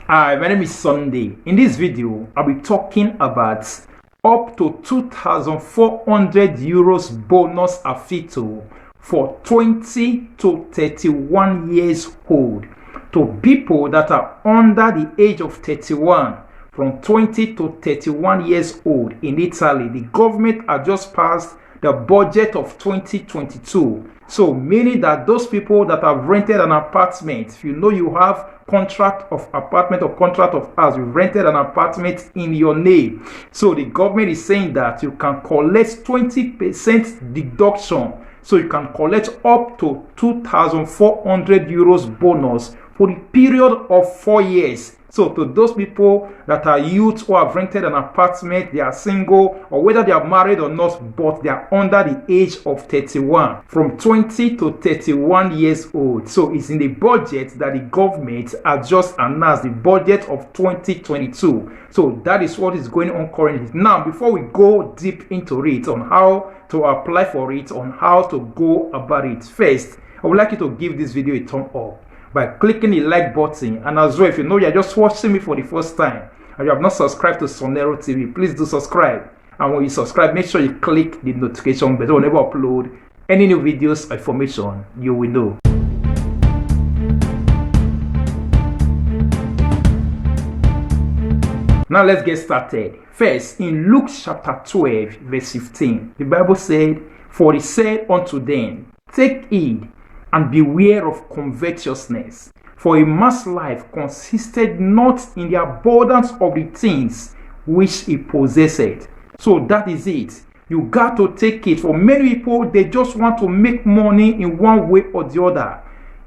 Hi, my name is Sunday. In this video, I'll be talking about up to 2,400 euros bonus Affitto for 20 to 31 years old to people that are under the age of 31. From 20 to 31 years old in Italy, the government has just passed the budget of 2022. So meaning that those people that have rented an apartment, if you know you have contract of apartment or contract of house, you've rented an apartment in your name. So the government is saying that you can collect 20% deduction. So you can collect up to 2,400 euros bonus for the period of 4 years. So to those people that are youth who have rented an apartment, they are single, or whether they are married or not, but they are under the age of 31, from 20 to 31 years old. So it's in the budget that the government has just announced, the budget of 2022. So that is what is going on currently. Now, before we go deep into it, on how to apply for it, on how to go about it, first, I would like you to give this video a thumb up by clicking the like button, and as well, if you know you're just watching me for the first time and you have not subscribed to Sonero TV, please do subscribe. And when you subscribe, make sure you click the notification bell. Whenever I upload any new videos or information, you will know. Now let's get started. First, in Luke chapter 12 verse 15, the Bible said, "For he said unto them, Take heed and beware of covetousness, for a man's life consisted not in the abundance of the things which he possessed." So that is it. You got to take it. For many people, they just want to make money in one way or the other,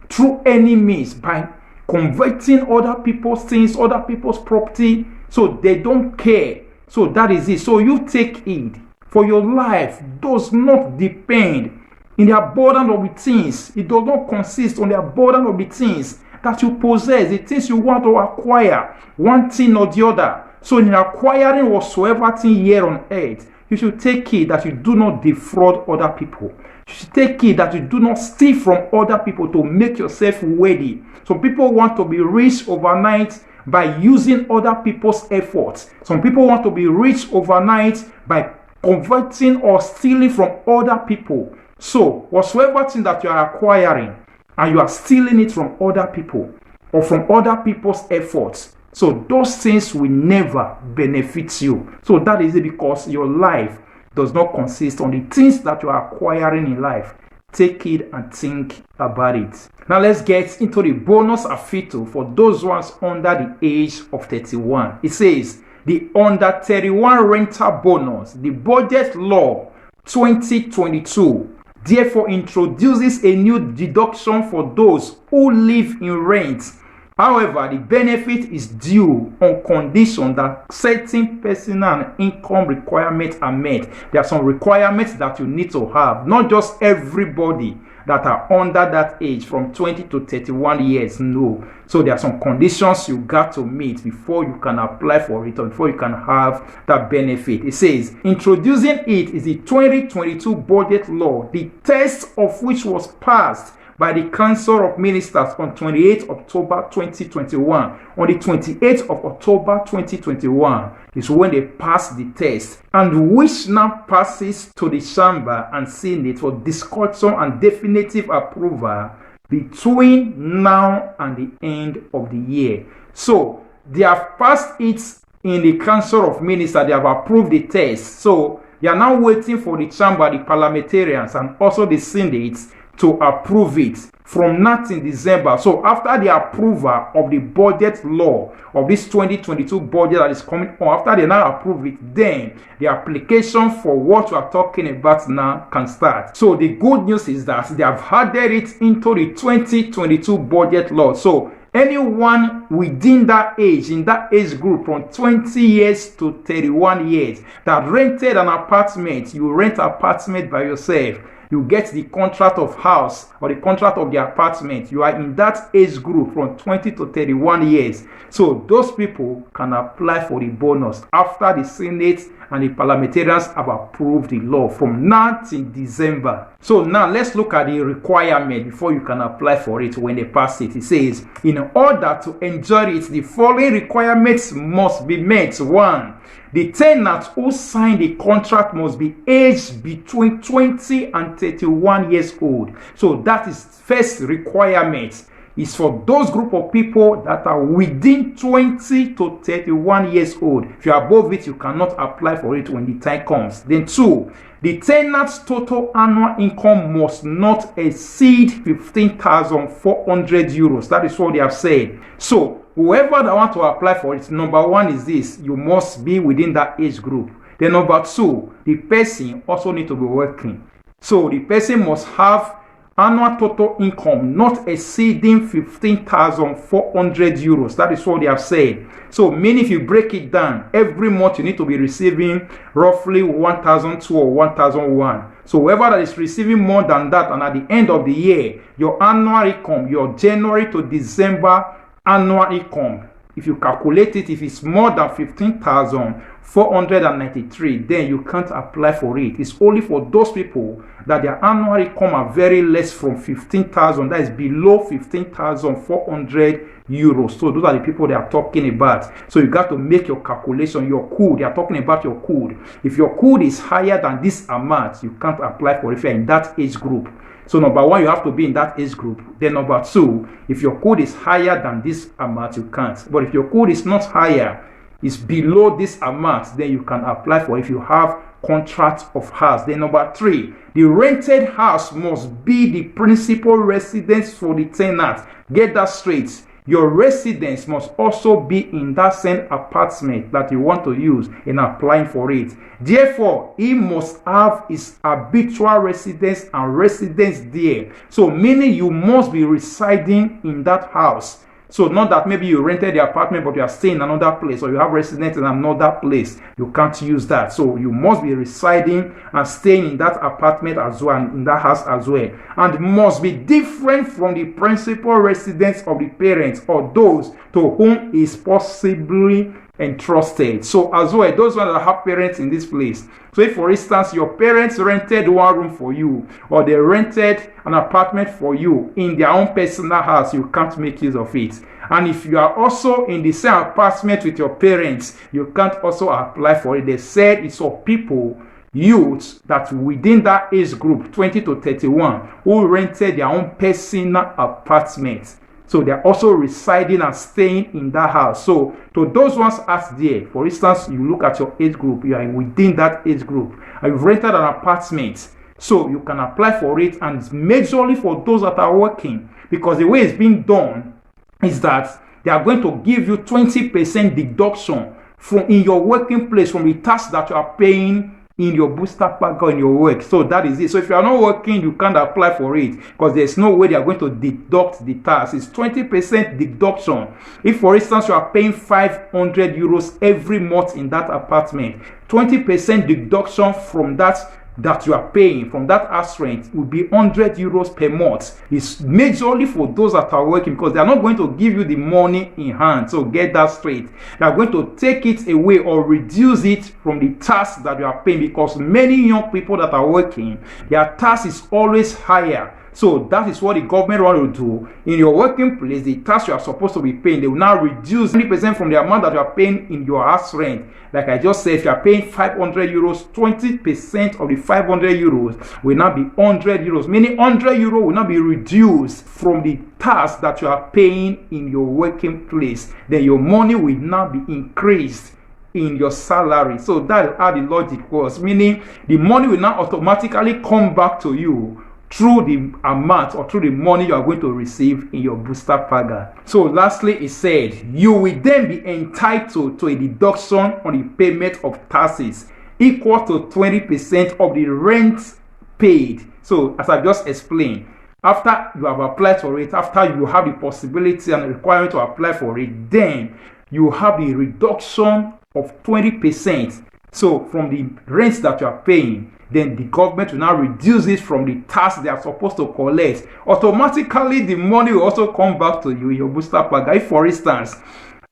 through any means, by converting other people's things, other people's property. So they don't care. So that is it. So you take it. For your life does not depend in the abundance of the things. It does not consist on the abundance of the things that you possess, the things you want to acquire, one thing or the other. So in acquiring whatsoever thing here on earth, you should take it that you do not defraud other people. You should take it that you do not steal from other people to make yourself worthy. Some people want to be rich overnight by using other people's efforts. Some people want to be rich overnight by converting or stealing from other people. So, whatsoever thing that you are acquiring and you are stealing it from other people or from other people's efforts, so those things will never benefit you. So that is it, because your life does not consist on the things that you are acquiring in life. Take it and think about it. Now let's get into the bonus Affitto for those ones under the age of 31. It says, the under 31 rental bonus, the budget law 2022. Therefore introduces a new deduction for those who live in rent. However, the benefit is due on condition that certain personal and income requirements are met. There are some requirements that you need to have. Not just everybody that are under that age from 20 to 31 years, no. So there are some conditions you got to meet before you can apply for it or before you can have that benefit. It says, introducing it is the 2022 budget law, the text of which was passed by the Council of Ministers on 28th October 2021. On the 28th of October 2021 is when they passed the test, and which now passes to the Chamber and Senate for discussion and definitive approval between now and the end of the year. So they have passed it in the Council of Ministers. They have approved the test. So they are now waiting for the Chamber, the parliamentarians, and also the Senate to approve it from now in December. So after the approval of the budget law of this 2022 budget that is coming on, after they now approve it, then the application for what we are talking about now can start. So the good news is that they have added it into the 2022 budget law. So anyone within that age, in that age group from 20 years to 31 years that rented an apartment, you rent an apartment by yourself, you get the contract of house or the contract of the apartment, you are in that age group from 20 to 31 years. So those people can apply for the bonus after the Senate and the parliamentarians have approved the law from now till December. So now let's look at the requirement before you can apply for it when they pass it. It says, in order to enjoy it, the following requirements must be met. 1. The tenant who signed the contract must be aged between 20 and 31 years old. So that is first requirement. Is for those group of people that are within 20 to 31 years old. If you are above it, you cannot apply for it when the time comes. Then 2, the tenant's total annual income must not exceed 15,400 euros. That is what they have said. So whoever that want to apply for it, number 1 is this: you must be within that age group. Then number 2, the person also need to be working. So the person must have annual total income not exceeding 15,400 euros. That is what they have said. So meaning if you break it down, every month you need to be receiving roughly 1,002 or 1,001. So whoever that is receiving more than that, and at the end of the year, your annual income, your January to December annual income, if you calculate it, if it's more than 15,493, then you can't apply for it. It's only for those people that their annual income are very less from 15,000, that is below 15,400 euros. So those are the people they are talking about. So you got to make your calculation, your code. They are talking about your code. If your code is higher than this amount, you can't apply for it if you're in that age group. So number 1, you have to be in that age group. Then number 2, if your code is higher than this amount, you can't. But if your code is not higher, it's below this amount, then you can apply for it if you have contract of house. Then number 3, the rented house must be the principal residence for the tenant. Get that straight. Your residence must also be in that same apartment that you want to use in applying for it. Therefore, he must have his habitual residence and residence there. So meaning you must be residing in that house. So not that maybe you rented the apartment but you are staying in another place, or you have residence in another place. You can't use that. So you must be residing and staying in that apartment as well, and in that house as well. And must be different from the principal residence of the parents or those to whom is possibly entrusted. So as well, those ones that have parents in this place. So if for instance your parents rented one room for you, or they rented an apartment for you in their own personal house, you can't make use of it. And if you are also in the same apartment with your parents, you can't also apply for it. They said it's for people, youths that within that age group 20 to 31 who rented their own personal apartment. So they are also residing and staying in that house. So to those ones asked there, for instance, you look at your age group, you are within that age group, and you've rented an apartment, so you can apply for it. And it's majorly for those that are working, because the way it's being done is that they are going to give you 20% deduction from in your working place from the tax that you are paying in your booster pack or in your work. So that is it. So if you are not working, you can't apply for it, because there's no way they are going to deduct the tax. It's 20% deduction. If for instance you are paying 500 euros every month in that apartment, 20% deduction from that you are paying from that house rent will be 100 euros per month. It's majorly for those that are working, because they are not going to give you the money in hand. So get that straight. They are going to take it away or reduce it from the tax that you are paying, because many young people that are working, their tax is always higher. So that is what the government want to do. In your working place, the tax you are supposed to be paying, they will now reduce 20% from the amount that you are paying in your house rent. Like I just said, if you are paying 500 euros, 20% of the 500 euros will now be 100 euros. Meaning 100 euros will now be reduced from the tax that you are paying in your working place. Then your money will now be increased in your salary. So that is how the logic was. Meaning the money will now automatically come back to you through the amount or through the money you are going to receive in your booster paga. So lastly, it said you will then be entitled to a deduction on the payment of taxes equal to 20% of the rent paid. So as I just explained, after you have applied for it, after you have the possibility and the requirement to apply for it, then you have the reduction of 20%. So from the rents that you are paying, then the government will now reduce it from the tax they are supposed to collect. Automatically, the money will also come back to you in your booster paga. If, for instance,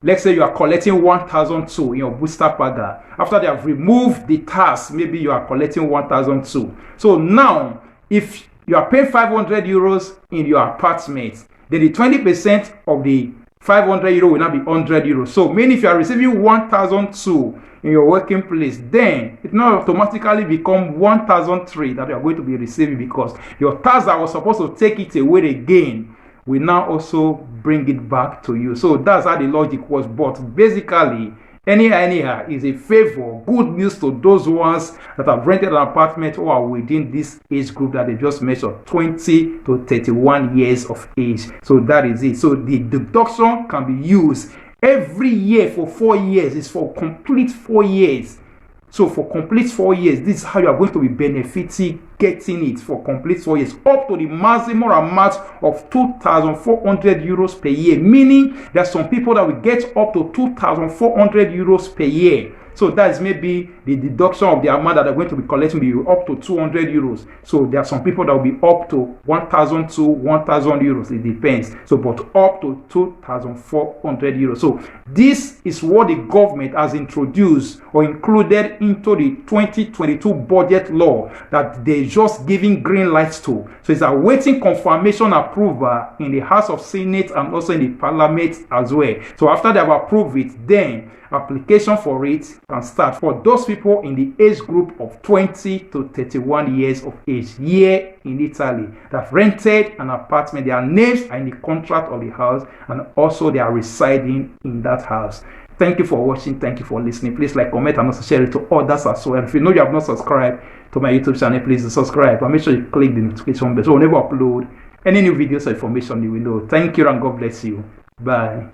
let's say you are collecting 1,002 in your booster paga. After they have removed the tax, maybe you are collecting 1,002. So now, if you are paying 500 euros in your apartment, then the 20% of the 500 euro will now be 100 euros. So meaning if you are receiving 1,002 in your working place, then it now automatically become 1,003 that you are going to be receiving, because your tax that was supposed to take it away again will now also bring it back to you. So that's how the logic was. But basically, anyhow is a favor, good news to those ones that have rented an apartment or are within this age group that they just mentioned, 20 to 31 years of age. So that is it. So the deduction can be used every year for 4 years. It's for complete 4 years. So for complete 4 years, this is how you are going to be benefiting getting it for complete 4 years, up to the maximum amount of 2,400 euros per year. Meaning there are some people that will get up to 2,400 euros per year. So that is maybe the deduction of the amount that they're going to be collecting will be up to 200 euros. So there are some people that will be up to 1,000 to 1,000 euros. It depends. So but up to 2,400 euros. So this is what the government has introduced or included into the 2022 budget law that they're just giving green lights to. So it's awaiting confirmation approval in the House of Senate and also in the Parliament as well. So after they have approved it, then application for it can start for those people in the age group of 20 to 31 years of age here in Italy that have rented an apartment. Their names are in the contract of the house and also they are residing in that house. Thank you for watching. Thank you for listening. Please like, comment, and also share it to others as well. If you know you have not subscribed to my YouTube channel, please subscribe and make sure you click the notification bell so whenever I upload any new videos or information you will know. Thank you and God bless you. Bye.